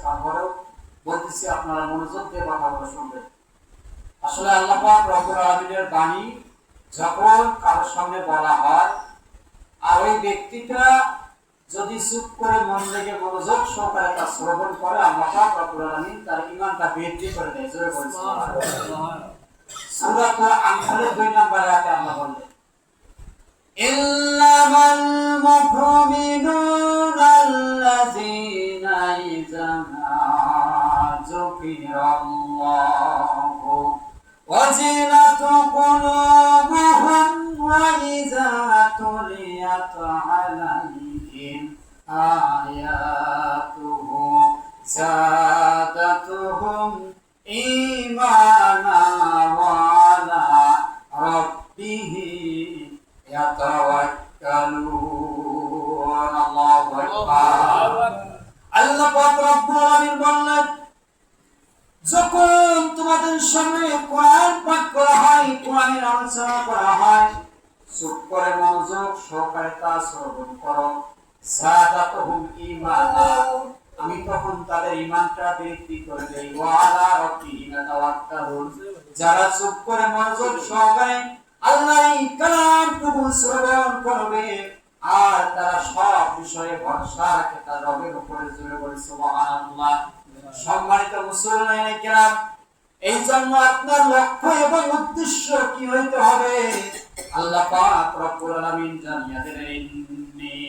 তারপরেও বলতেছি আপনারা মনোযোগ দিয়ে কথাগুলো শুনবেন। আসলে আল্লাহ পাক রব্বুল আলামিনের বাণী যখন কারোর সামনে বলা হয় আর ওই ব্যক্তিটা যদি চুপ করে মন থেকে মনোযোগ সহকারে তা শ্রবণ করে, আল্লাহ পাক রব্বুল আলামিন তার ঈমানটা বৃদ্ধি করে দেয়। জোরে বলুন সুবহানাল্লাহ। সূরা আনফালের 2 নম্বর আয়াতে আল্লাহ বলেন, ইন্নামাল মুমিনুনা আল্লাযীনা ইযা যুকিরাল্লাহু ওয়াজিলাত কুলুবুহুম ওয়া ইযা তুলিয়াত আলাইহিম আয়াতুহু যাদাতুহুম ঈমানা ওয়া আলা রাব্বিহিম ইয়াতাওয়াক্কালুন। আল্লাহু আকবার। আল্লাহ পাক রব্বুল আলামিন বললেন, যখন তোমাদের সামনে কোরআন পাঠ করা হয়, কোরআনের আলোচনা করা হয়, চুপ করে মনোযোগ সহকারে তা শ্রবণ করো। যাদাতুহুম ঈমানা, আমি তখন তাদের ঈমানটা বৃদ্ধি করে দেই। ওয়া আলা রাব্বিহিম ইয়াতাওয়াক্কালুন, যারা চুপ করে মনোযোগ সহকারে আল্লাহর কালামটুকু শ্রবণ করবে আর তারা সব বিষয়ে ভরসা রাখে তার রবের উপরে। জোরে বলি সুবহানাল্লাহ। সম্মানিত মুসলমান কিরাম, এই জন্য আপনার লক্ষ্য এবং উদ্দেশ্য কি হইতে হবে? আল্লাহ পাক রব্বুল আলামিন জানিয়ে দিলেন, ইন্নী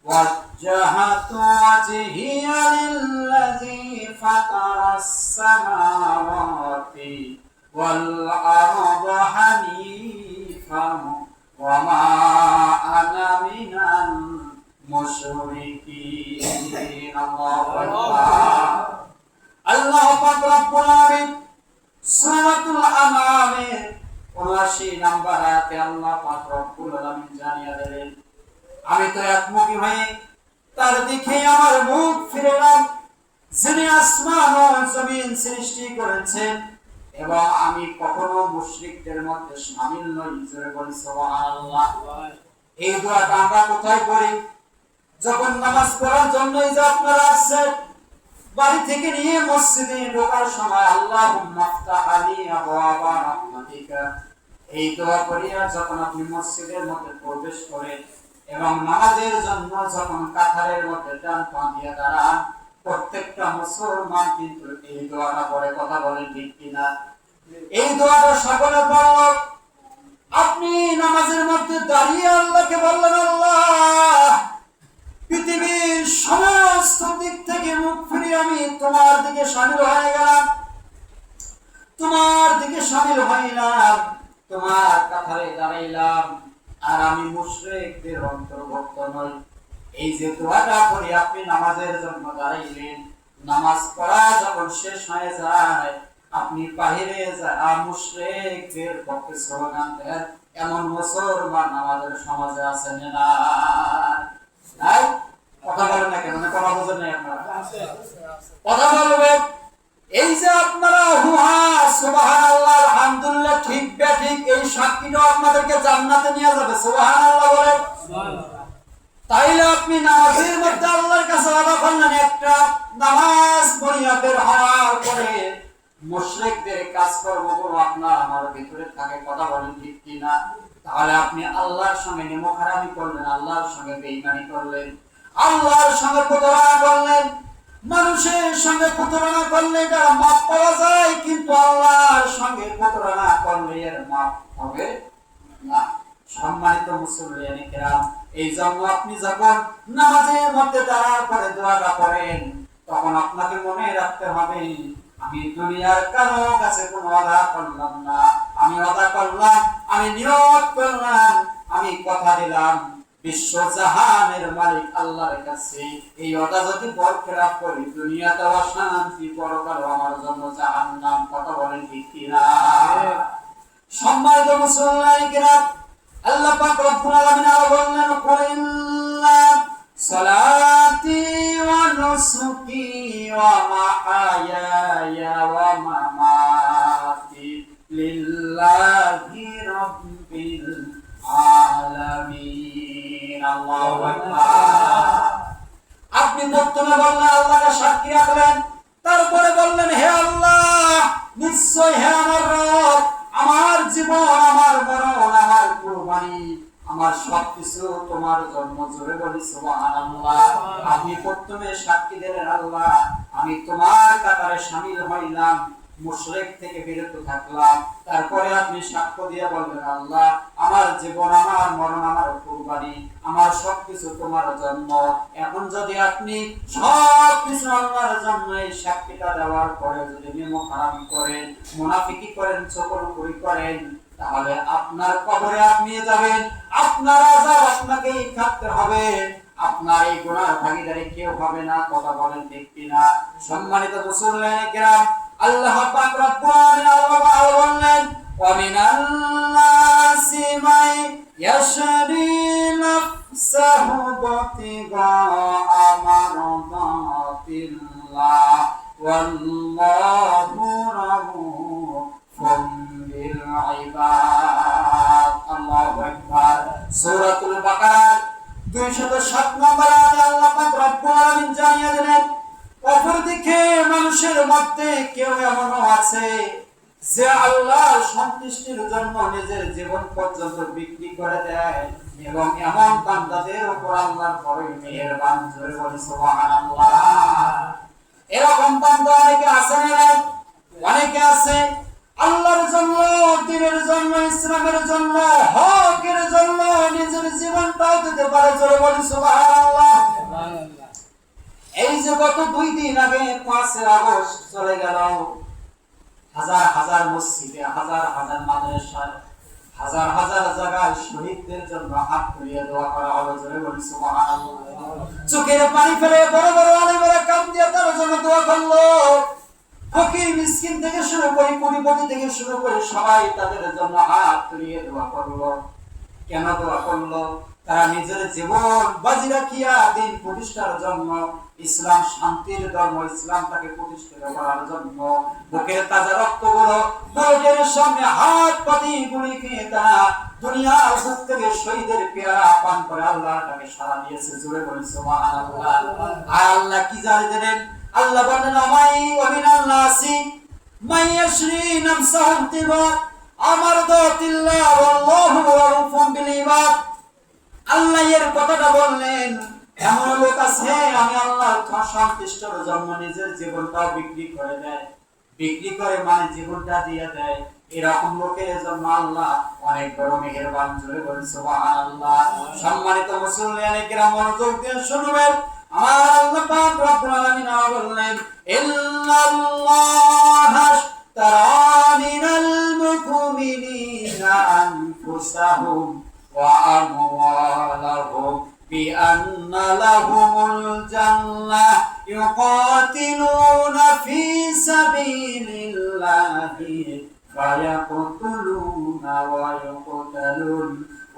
ওয়াজ্জাহাতু ওয়াজহিয়া লিল্লাযী ফাতারাস সামাওয়াতি ওয়াল আরদা হানিফান ওয়া মা আনা মিনাল মুশরিকিন। আল্লাহু আকবার। আল্লাহ পাক রব্বুল আলামিন সূরাতুল আনআমের ৭৯ নম্বর আয়াতে আল্লাহ পাক রব্বুল আলামিন জানিয়ে দিলেন, আমি তো একমুখী হয়ে তার দিকে আমার মুখ ফিরালাম যিনি আসমান ও জমিন সৃষ্টি করেছেন এবং আমি কখনো মুশরিকদের মধ্যে শামিল নই। জোরে বলি সুবহানাল্লাহ। এই দোয়াটা আমরা কোথায় পড়ি? যখন নামাজ পড়ার জন্যই যে আপনারা আসছেন, বাড়ি থেকে নিয়ে মসজিদে ঢোকার সময় আল্লাহুম্মা আফতাহ আলী আবওয়াবা রাহমাতিকা, এই দোয়া পড়িয়া যখন আপনি মসজিদের মধ্যে প্রবেশ করেন এবং নামাজের জন্য যখন কাতারের মধ্যে ডান পা দিয়ে দাঁড়ান, প্রত্যেকটা মুসলমান কিন্তু এই দোয়াটা পড়ে। কথা বলেন ঠিক কিনা? এই দোয়াটা সকলে পড়ল। আপনি নামাজের মধ্যে দাঁড়িয়ে আল্লাহকে বললেন, আল্লাহ, পৃথিবীর সমস্ত দিক থেকে মুখ ফিরিয়ে আমি তোমার দিকে শামিল হয়ে গেলাম, তোমার দিকে শামিল হইলাম, তোমার কাতারে দাঁড়াইলাম, আর আমি মুশরিকদের অন্তর্ভুক্ত নই। এই যে দোয়াটা পড়ে আপনি নামাজের জন্য দাঁড়াইলেন, নামাজ পড়া যখন শেষ হয়ে যায় আপনি বাহিরে মুশরিকদের পক্ষে স্লোগান দেন, এমন মুসলমান আমাদের সমাজে আছে না? নাই? কথা বলেন না কেন? কথা বোঝেন না আপনারা? কথা বলবেন। এই যে আপনারা হুহা সুবহানাল্লাহ আলহামদুলিল্লাহ ঠিক ঠিক এই সাক্ষীটা আপনাদেরকে জান্নাতে নিয়ে যাবে। সুবহানাল্লাহ বলেন। তাইলে আপনি নামাজের মধ্যে আল্লাহর কাছে ওয়াদা করলেন, একটা নামাজ পড়িয়া বের হওয়ার পরে মুশরিকদের কাজকর্মগুলো আপনার আমার ভিতরে থাকে। কথা বলেন ঠিক কিনা? তাহলে আপনি আল্লাহর সঙ্গে নেমখারামি করলেন, আল্লাহর সঙ্গে বেঈমানি করলেন, আল্লাহর সঙ্গে প্রতারণা করলেন। মানুষের সঙ্গে প্রতারণা করলে এটা মাপ পাওয়া যায়, কিন্তু আল্লাহর সঙ্গে প্রতারণা করলে এর মাপ হবে না। সম্মানিত মুসলমান কিরাম, এই জন্য আপনি যখন নামাজের মধ্যে দাঁড়ার পরে দোয়াটা করেন, তখন আপনাকে মনে রাখতে হবে, আমি দুনিয়ার কারো কাছে কোনো ওয়াদা করলাম না, আমি ওয়াদা করলাম, আমি নিয়ত করলাম, আমি কথা দিলাম বিশ্ব জাহানের মালিক আল্লাহর কাছে এই ওয়াদা যদি বরখেলাপ করি, দুনিয়াতে অশান্তি, পরকালে আমার জন্য জাহান্নাম। কথা বলেন ঠিক কিনা? সম্মানিত মুসলমান কিরাম, আল্লাহ পাক রব্বুল আলামিন আরো বললেন, কুলিল্লা সালাতি ওয়া নুসুকি ওয়া মাহায়ায়া ওয়া মামাতি লিল্লাহি রাব্বিল আলামিন। আল্লাহু আকবার। আপনি প্রথমে বললেন আল্লাহকে সাক্ষী রাখলেন, তারপরে বললেন হে আল্লাহ, নিশ্চয় হে আমার রব, আমার জীবন, আমার মরণ, আমার কুরবানি, আমার সবকিছু তোমার জন্য। জোরে বলি সুবহানাল্লাহ। আপনি প্রথমে সাক্ষী দিলেন আল্লাহ, আমি তোমার কাতারে শামিল হইলাম, মুশরিক থেকে বিরত থাকলাম। তারপরে আপনি সাক্ষ্য দিয়ে বলবেন আল্লাহ, আমার জীবন, আমার মরণ, আমার কুরবানি, আমার সবকিছু তোমার জন্য। এখন যদি আপনি সবকিছু আল্লাহর জন্য এই সাক্ষীটা দেওয়ার পরে যদি নিমক হারাম করেন, মুনাফিকি করেন, চকলখুরি করেন, তাহলে আপনার কবরে আপনি যাবেন, আপনার আযাব আপনাকেই থাকতে হবে, আপনার এই গুনার ভাগীদারি কেউ হবে না। কথা বলেন ঠিক কিনা? সম্মানিত মুসলমান কিরাম, আল্লাহ পাক রব্বুল আলামিন বললেন, ওয়া মিনান নাসি মান ইয়াশরি নাফসাহু বিতিগাআ মারদাতিল্লাহ ওয়াল্লাহু রাউফুম বিল ইবাদ। আল্লাহু আকবার। সূরাতুল বাকারা 207 নম্বর আয়াতে আল্লাহ পাক রব্বুল আলামিন জানিয়ে দিলেন, অপরদিকে মানুষের মধ্যে কেউ এমনও আছে যে আল্লাহর সন্তুষ্টির জন্য নিজের জীবন পর্যন্ত বিক্রি করে দেয়, এবং এমন বান্দাদের উপর আল্লাহর বড়ই মেহেরবান। জোরে বলি সুবহানাল্লাহ। এরকম বান্দা অনেকে আছে না? অনেকে আছে আল্লাহর জন্য, দ্বীনের জন্য, ইসলামের জন্য, হকের জন্য নিজের জীবনটাও দিতে পারে। জোরে বলি সুবহানাল্লাহ। এই যে গত 2 দিন আগে 5 আগস্ট চলে গেল, হাজার হাজার মসজিদে, হাজার হাজার মাদ্রাসায়, হাজার হাজার জায়গায় শহীদদের জন্য হাত তুলিয়ে দোয়া করা হলো। জোরে বলি সুবহানাল্লাহ। চোখের পানি ফেলে বড় বড় আলেমেরা কান দিয়ে তার জন্য দোয়া করলো। ফকির মিসকিন থেকে শুরু করে, কোটিপতি থেকে শুরু করে সবাই তাদের জন্য হাত তুলিয়ে দোয়া করলো। কেন দোয়া করলো? তারা নিজের জীবন বাজি রাখিয়া দিন প্রতিষ্ঠার জন্য, ইসলাম শান্তির ধর্ম, ইসলামটাকে প্রতিষ্ঠিত করার জন্য বুকের তাজা রক্তগুলো বুকের সামনে হাত পাতি গুলি খেয়ে তারা দুনিয়ার বুক থেকে শহীদের পেয়ারা পান করে আল্লাহটাকে সারা দিয়েছে। জোরে বলি সুবহানাল্লাহ। আর আল্লাহ কি জানিয়ে দিলেন? আল্লাহ বলেন, আমাই ওয়ামিনাল নাসি মান ইয়াশরি নাফসাহু ইবতিগা আমারদাতিল্লাহ ওয়াল্লাহু রাউফুম বিল ইবাদ। আল্লাহ এর কথাটা বললেন, এমন লোক আছে আমি আল্লাহর সন্তুষ্টির জন্য নিজের জীবনটা বিক্রি করে দেয়, বিক্রি করে মানে জীবনটা দিয়ে দেয়। এরকম লোকের জন্য আল্লাহ অনেক বড় মেহেরবান। জোরে বলি সুবহানাল্লাহ। সম্মানিত মুসলমান কিরাম, মনোযোগ দিয়ে শুনবেন। আমার আল্লাহ পাক রব্বুল আলামিন বললেন, ইন্নাল্লাহা আশতারা মিনাল মুমিনিনা আনফুসাহুম ওয়া আমওয়ালাহুম বিআন্না লাহুমুল জান্নাহ ইউকাতিলুনা ফি সাবিলিল্লাহি ফায়াকতুলুনা ওয়া ইউকতালুন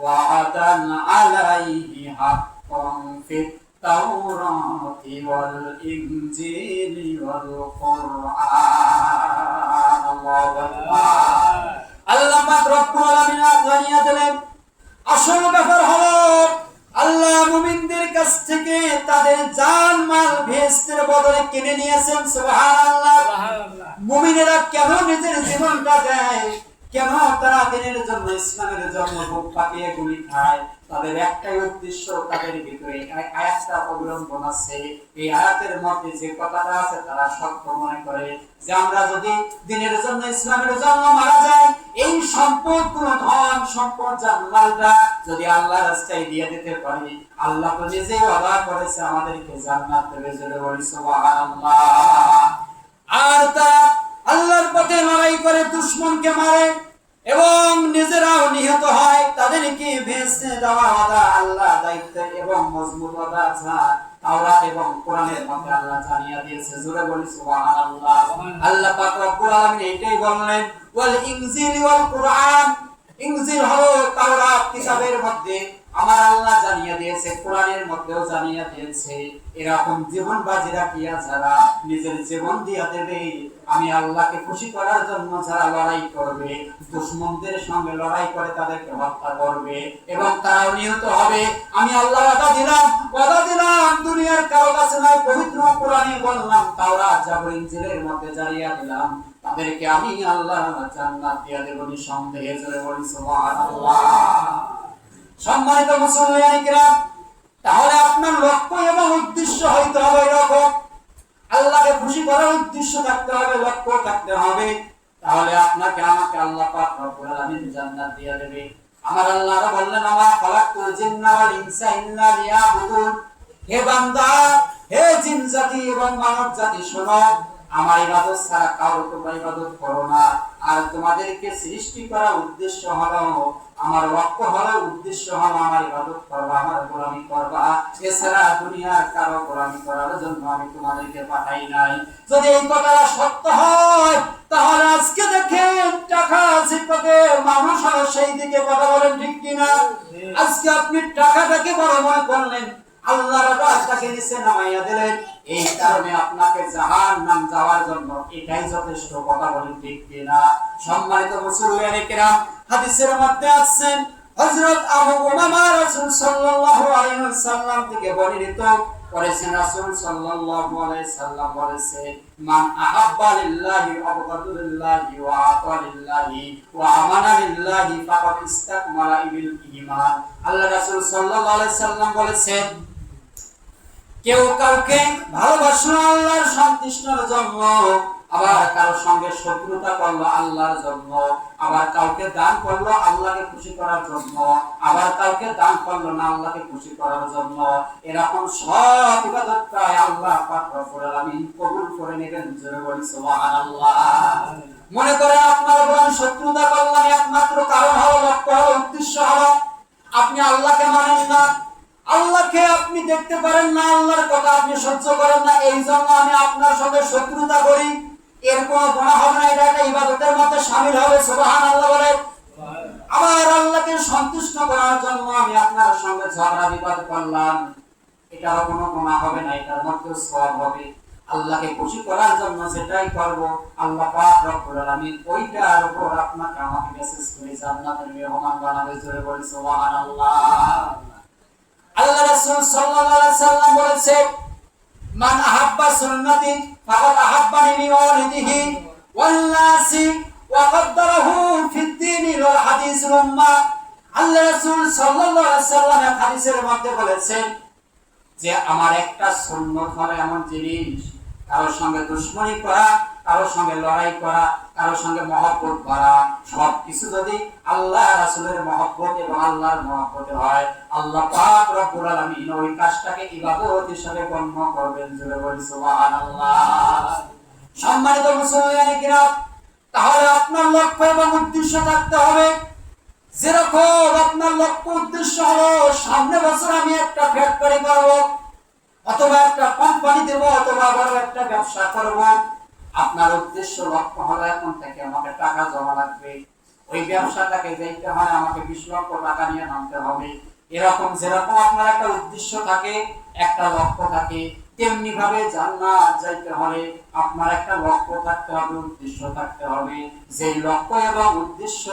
ওয়া'দান আলাইহি হাক্কান ফিত তাওরাতি ওয়াল ইনজিলি ওয়াল কুরআন। আল্লাহু আকবার। আল্লাহ পাক রব্বুল আলামিন জানিয়ে দিলেন, আসল ব্যাপার হলো আল্লাহ মুমিনদের কাছ থেকে তাদের জান মাল বেহেশতের বদলে কিনে নিয়েছেন। সুবহানাল্লাহ। মুমিনেরা কেন নিজের জীবনটা দেয়, কেন তারা দিনের জন্য, ইসলামের জন্য বুক পাতিয়ে গুলি খায়? তাদের একটাই উদ্দেশ্য, তাদের ভিতরে আয়াতটা অবলম্বন আছে। এই আয়াতের মধ্যে যে কথাটা আছে তারা সত্য মনে করে যে আমরা যদি দিনের জন্য, ইসলামের জন্য মারা যাই, এই সম্পদ কোন ধন সম্পদ জান্নাতটা যদি আল্লাহর রাস্তায় দিয়ে দিতে পারি, আল্লাহ তো নিজেই ওয়াদা করেছে আমাদেরকে জান্নাত দেবে। জোরে বলি সুবহানাল্লাহ। আর তারা আল্লাহর পথে লড়াই করে দুশমনকে মারে এবং নিজেরাও নিহত হয়, তাদেরকে ভেসে দেওয়া ওয়াদা আল্লাহ দায়িত্ব এবং মজবুত ওয়াদা তাওরাত এবং কোরআনের মধ্যে আল্লাহ জানিয়ে দিয়েছে। জোরে বলি সুবহানাল্লাহ। আল্লাহ পাক রব্বুল আলামিন এটাই বললেন, ওয়াল ইনজিল ওয়াল কুরআন। ইনজিল হলো তাওরাত কিতাবের মধ্যে আমার আল্লাহ জানিয়ে দিয়েছে, কোরআনের মধ্যেও জানিয়ে দিয়েছে, এরকম জীবন বাজি রাখিয়া যারা নিজের জীবন দিয়া দেবে, আমি আল্লাহকে খুশি করার জন্য যারা লড়াই করবে, দুশমনদের সঙ্গে লড়াই করে তাদেরকে হত্যা করবে এবং তারাও নিহত হবে, আমি আল্লাহ ওয়াদা দিলাম দুনিয়ার কারো কাছে নয়, পবিত্র কোরআনে বললাম, তাওরাত জাবর ইনজিলের মধ্যে জানিয়ে দিলাম, তাদেরকে আমি আল্লাহ জান্নাত দিয়ে দেব নিঃসন্দেহে। জোরে বলি সুবহানাল্লাহ। সম্মানিত মুসলমান কিরাম, তাহলে আপনার লক্ষ্য এবং উদ্দেশ্য হইতে হবে এরকম, আল্লাহকে খুশি করার উদ্দেশ্য থাকতে হবে, লক্ষ্য থাকতে হবে, তাহলে আপনাকে আমাকে আল্লাহ পাক রব্বুল আলামিন জান্নাত দিয়ে দেবে। আমার আল্লাহ বললেন, আমা খালাকতুল জিন্না ওয়াল ইনসা ইল্লা লিয়াবুদুন, হে বান্দা, হে জিন জাতি এবং মানব জাতি শোনো, আমার ইবাদত ছাড়া কারো তোমরা ইবাদত করো না। আর তোমাদেরকে সৃষ্টি করার উদ্দেশ্য হলো, আমার লক্ষ্য হলো, উদ্দেশ্য হলো আমার ইবাদত করবা, আমার গোলামি করবা, এছাড়া দুনিয়ার কারো গোলামি করার জন্য আমি তোমাদেরকে পাঠাই নাই। যদি এই কথাটা সত্য হয়, তাহলে আজকে দেখেন টাকা জিপকে মানুষ সেই দিকে কথা বলেন, ঠিক কিনা? আজকে আপনি টাকাটাকে বড় মনে করলেন, আল্লাহর রাস্তাকে নিচে নামাইয়া দিলেন, এই কারণে আপনাকে জাহান্নাম যাওয়ার জন্য এটাই যথেষ্ট, কথা বলেন, ঠিক কিনা? সম্মানিত মুসলমান কিরাম, হাদিসের মধ্যে আছেন, হযরত আবু উমামা রাসূল সাল্লাল্লাহু আলাইহি ওয়াসাল্লাম থেকে বর্ণিত করেছেন, রাসূল সাল্লাল্লাহু আলাইহি সাল্লাম বলেছেন, মান আহাব্বা লিল্লাহি ওয়া আবগাদা লিল্লাহি ওয়া আতা লিল্লাহি ওয়া আমানা লিল্লাহি ফাকাদ ইসতাকমালা বিল ঈমান। আল্লাহ রাসূল সাল্লাল্লাহু আলাইহি সাল্লাম বলেছেন, কেউ কাউকে ভালোবাসলো আল্লাহর সন্তুষ্টির জন্য, আবার কারো সঙ্গে শত্রুতা করলো আল্লাহর জন্য, আবার কাউকে দান করলো আল্লাহকে খুশি করার জন্য, আবার কাউকে দান করলো না আল্লাহকে খুশি করার জন্য, এরকম সব ইবাদতটাই আল্লাহ পাক রব্বুল আলামিন কবুল করে নেবেন। জোরে বলি সুবহানাল্লাহ। মনে করেন আপনার উপর শত্রুতা করলাম, একমাত্র কারণ হলো, লক্ষ্য হলো, উদ্দেশ্য হলো আপনি আল্লাহকে মানেন না, আল্লাহকে আপনি দেখতে পারেন না, আল্লাহর কথা আপনি সহ্য করেন না, এই জন্য আমি আপনার সঙ্গে শত্রুতা করি, এর কোনো গুনাহ হবে না, এটা একটা ইবাদতের মধ্যে শামিল হবে। সুবহানাল্লাহ বলে। আমার আল্লাহকে সন্তুষ্ট করার জন্য আমি আপনার সঙ্গে ঝগড়া বিবাদ করলাম, এটার কোনো গুনাহ হবে না, এটার মধ্যে সওয়াব হবে। আল্লাহকে খুশি করার জন্য যেটাই করব, আল্লাহ পাক রব্বুল আলামিন ওইটার উপর আপনাকে আমাকে মেসেজ করে জান্নাতের মেহমান বানাবে। জোরে বলি সুবহানাল্লাহ। আল্লাহ রাসূল সাল্লাল্লাহু আলাইহি সাল্লাম বলেছেন, মান আহাব্বা সুন্নতি ফাকাদ আহাব্বানি লিওয়ালিদিহি ওয়াল নাসি ওয়া কদ্দারাহু ফিদ দীনি ওয়াল হাদিসুল উম্মাহ। আল্লাহ রাসূল সাল্লাল্লাহু আলাইহি সাল্লাম এক হাদিসের মধ্যে বলেছেন যে আমার একটা সুন্নাত হলো এমন জিনিস, কারোর সঙ্গে দুশমনি করা, কারোর সঙ্গে লড়াই করা, কারোর সঙ্গে মহব্বত করা, সব কিছু যদি আল্লাহ রাসূলের মহব্বত এবং আল্লাহর মহব্বতে হয়, আল্লাহ পাক রব্বুল আলামিন ওই কাজটাকে ইবাদত হিসেবে গণ্য করবেন। জোরে বলি সুবহানাল্লাহ। সম্মানিত মুসলমান কিরাম, তাহলে আপনার লক্ষ্য এবং উদ্দেশ্য থাকতে হবে। যেরকম আপনার লক্ষ্য উদ্দেশ্য হলো সামনে বছর আমি একটা ফ্যাক্টরি করব, অথবা একটা কোম্পানি দেব, অথবা বড় একটা ব্যবসা করব, আপনার উদ্দেশ্য লক্ষ্য হলো এখন থেকে আমাকে টাকা জমা লাগবে, ওই ব্যবসাটাকে দেখতে হয় আমাকে 20 লক্ষ টাকা নিয়ে নামতে হবে, এরকম যেরকম আপনার একটা উদ্দেশ্য থাকে, একটা লক্ষ্য থাকে, তেমনি ভাবে জান্নাত যাইতে হলে আপনার একটা লক্ষ্য থাকতে হবে, উদ্দেশ্য থাকতে হবে, যে লক্ষ্য এবং উদ্দেশ্য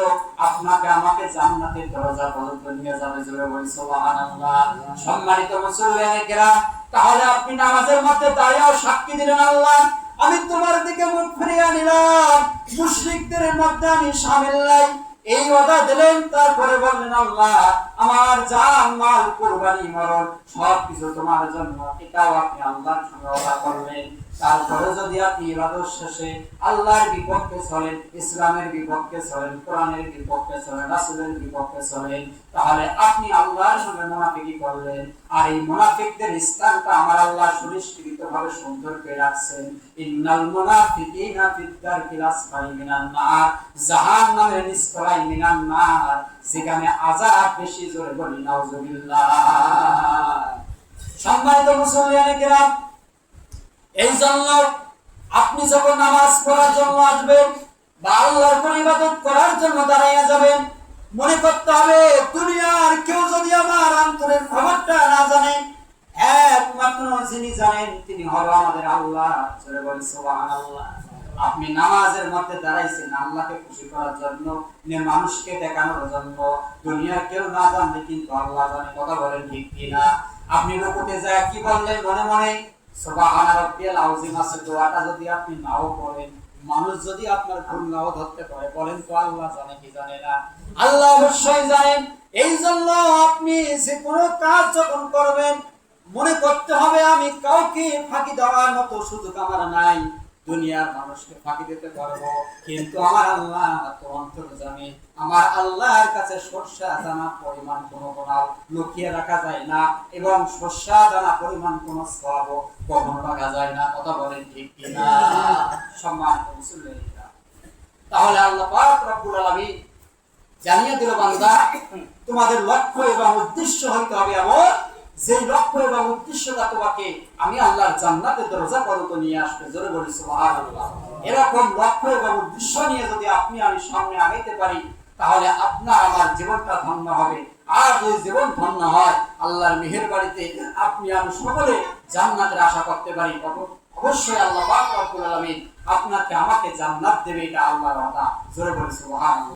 আপনাকে আমাকে জান্নাতের দরজা পর্যন্ত নিয়ে যাবে। জোরে বলি সুবহানাল্লাহ। সম্মানিত মুসলমান কিরাম, তাহলে আপনি নামাজের মধ্যে দাঁড়িয়েও সাক্ষী দিলেন, আল্লাহ আমি তোমার দিকে মুখ ফিরিয়ে নিলাম, মুশরিকদের মধ্যে আমি শামিল নাই, এই ওয়াদা দিলেন। তারপরে বললেন, আল্লাহ আমার জান মাল কুরবানি মরণ সব কিছু তোমার জন্য, এটাও আপনি আল্লাহর সঙ্গে ওয়াদা করলেন। তারপরে যদি আপনি ইবাদত শেষে আল্লাহর বিপক্ষে চলেন, ইসলামের বিপক্ষে চলেন, কোরআনের বিপক্ষে চলেন, রাসূলের বিপক্ষে চলেন, তাহলে আপনি আল্লাহর সঙ্গে মুনাফিকি করলেন। আর এই মুনাফিকদের স্থানটা আমার আল্লাহ সুনিশ্চিতভাবে সুন্দর করে রাখছেন, ইন্নাল মুনাফিকিনা ফিদ দারকিল আসফালি মিনান নার, জাহান্নামের নিচতলায় মিনান নার, যেখানে আযাব বেশি। জোরে বলি নাউজুবিল্লাহ। সম্মানিত মুসলমান কিরাম, এই জন্য আপনি যখন নামাজ পড়ার জন্য আসবেন বা আল্লাহর ইবাদত করার জন্য দাঁড়াইয়া যাবেন, মনে করতে হবে দুনিয়ার কেউ যদি আমার অন্তরের খবরটা না জানে, একমাত্র যিনি জানেন তিনি হলো আমাদের আল্লাহ। জোরে বলি সুবহানাল্লাহ। আপনি নামাজের মধ্যে দাঁড়াইছেন আল্লাহকে খুশি করার জন্য, মানুষকে দেখানোর জন্য। দুনিয়ার কেউ না জানলে কিন্তু আল্লাহ জানে। কথা বলেন ঠিক কিনা? আপনি রুকুতে যায় কি বললেন মনে মনে? সুবহান রাব্বিয়াল আযীম আছে দোয়াটা যদি আপনি নাও পড়েন, মানুষ যদি আপনার ভুল নাও ধরতে পারে, বলেন তো আল্লাহ জানে কি জানে না? আল্লাহ অবশ্যই জানেন। এই জন্য আপনি যে কোনো কাজ যখন করবেন মনে করতে হবে আমি কাউকে ফাঁকি দেওয়ার মতো সুযোগ আমার নাই। দুনিয়ার মানুষকে ফাঁকি দিতে পারবো, কিন্তু আমার আল্লাহ তো অন্তর জানে। আমার আল্লাহর কাছে সর্ষা জানা পরিমাণ কোনো গোনাও লুকিয়ে রাখা যায় না, এবং সর্ষা জানা পরিমাণ কোনো সওয়াব কখনো রাখা যায় না। কথা বলেন ঠিক কিনা? সম্মানিত মুসলিমরা, তাহলে আল্লাহ পাক রব্বুল আলামিন জানিয়ে দিল, বান্দা তোমাদের লক্ষ্য এবং উদ্দেশ্য হইতে হবে এমন যে লক্ষ্য এবং উদ্দেশ্যটা তোমাকে আমি আল্লাহর জান্নাতের দরজা পর্যন্ত নিয়ে আসবে। জোরে বলি সুবহানাল্লাহ। এরকম লক্ষ্য এবং উদ্দেশ্য নিয়ে যদি আপনি আমি সামনে আগাইতে পারি, তাহলে আপনার আমার জীবনটা ধন্য হবে। আর যদি জীবন ধন্য হয়, আল্লাহর মেহেরবাড়িতে আপনি আমি সকলে জান্নাতের আশা করতে পারি। অবশ্যই আল্লাহ পাক রব্বুল আলামিন আপনাকে আমাকে জান্নাত দেবে, এটা আল্লাহর ওয়াদা। জোরে বলি সুবহানাল্লাহ।